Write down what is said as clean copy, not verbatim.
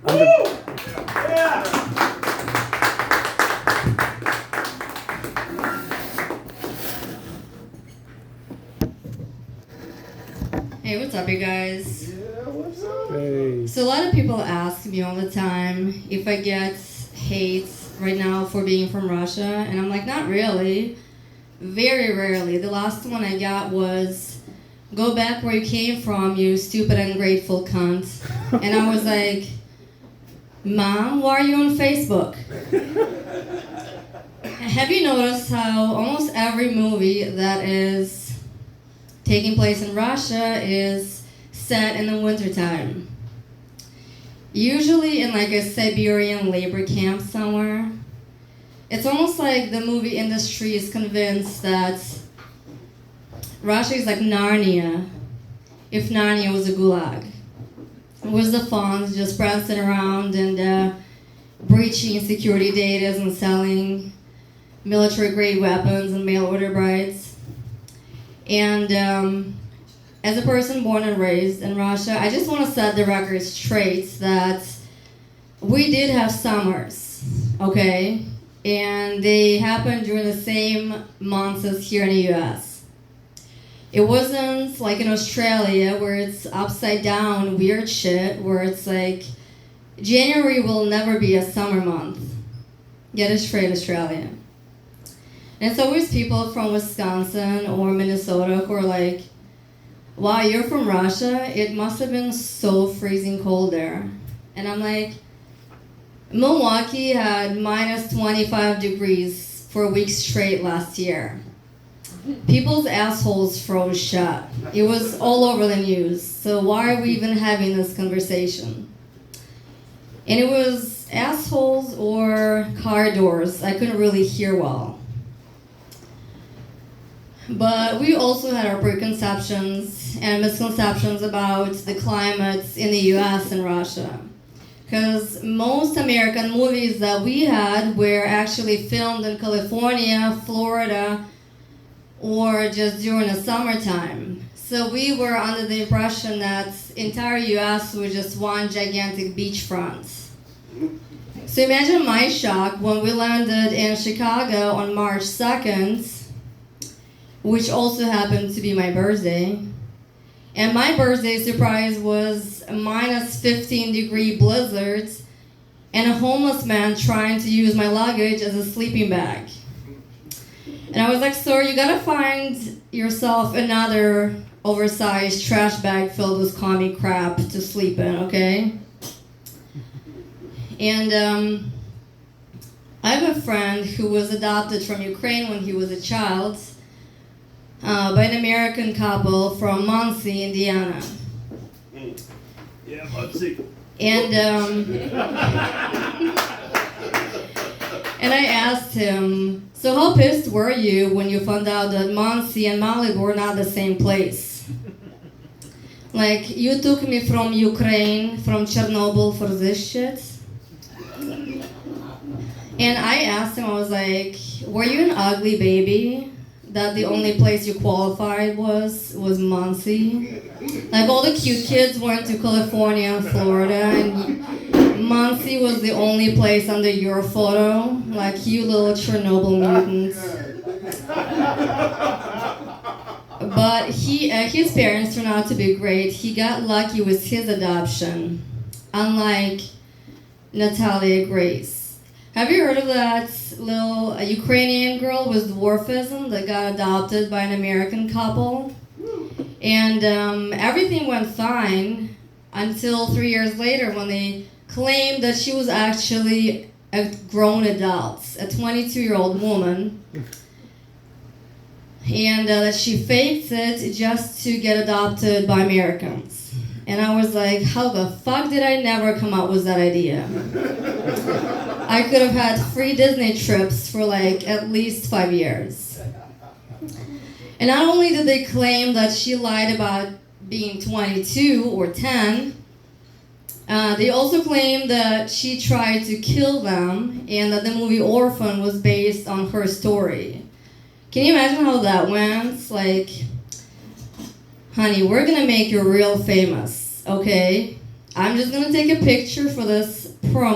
Hey, what's up, you guys? Yeah, what's up? Hey. So a lot of people ask me all the time if I get hate right now for being from Russia, and I'm like, not really. Very rarely. The last one I got was, go back where you came from, you stupid ungrateful cunt. And I was like, Mom, why are you on Facebook? Have you noticed how almost every movie that is taking place in Russia is set in the wintertime? Usually in like a Siberian labor camp somewhere. It's almost like the movie industry is convinced that Russia is like Narnia, if Narnia was a gulag. With the funds just prancing around and breaching security data and selling military-grade weapons and mail-order brides. And as a person born and raised in Russia, I just want to set the record straight that we did have summers, okay? And they happened during the same months as here in the US. It wasn't like in Australia where it's upside down weird shit, where it's like January will never be a summer month. Get it straight, Australia. And it's always people from Wisconsin or Minnesota who are like, wow, you're from Russia? It must have been so freezing cold there. And I'm like, Milwaukee had minus 25 degrees for a week straight last year. People's assholes froze shut. It was all over the news. So why are we even having this conversation? And it was assholes or car doors. I couldn't really hear well. But we also had our preconceptions and misconceptions about the climates in the US and Russia. Because most American movies that we had were actually filmed in California, Florida, or just during the summertime. So we were under the impression that entire US was just one gigantic beachfront. So imagine my shock when we landed in Chicago on March 2nd, which also happened to be my birthday. And my birthday surprise was a minus 15-degree blizzard and a homeless man trying to use my luggage as a sleeping bag. And I was like, sir, you gotta find yourself another oversized trash bag filled with commie crap to sleep in, okay? And I have a friend who was adopted from Ukraine when he was a child, by an American couple from Muncie, Indiana. Yeah, Muncie. And and I asked him, so how pissed were you when you found out that Muncie and Malibu were not the same place? Like, you took me from Ukraine, from Chernobyl for this shit? And I asked him, I was like, were you an ugly baby? That the only place you qualified was Muncie. Like all the cute kids went to California and Florida, and Muncie was the only place under your photo. Like, you little Chernobyl mutants. But his parents turned out to be great. He got lucky with his adoption, unlike Natalia Grace. Have you heard of that little Ukrainian girl with dwarfism that got adopted by an American couple? And everything went fine until 3 years later when they claimed that she was actually a grown adult, a 22-year-old woman, and that she faked it just to get adopted by Americans. And I was like, how the fuck did I never come up with that idea? I could have had free Disney trips for like at least 5 years. And not only did they claim that she lied about being 22 or 10, they also claimed that she tried to kill them and that the movie Orphan was based on her story. Can you imagine how that went? Like, honey, we're gonna make you real famous, okay? I'm just gonna take a picture for this promo.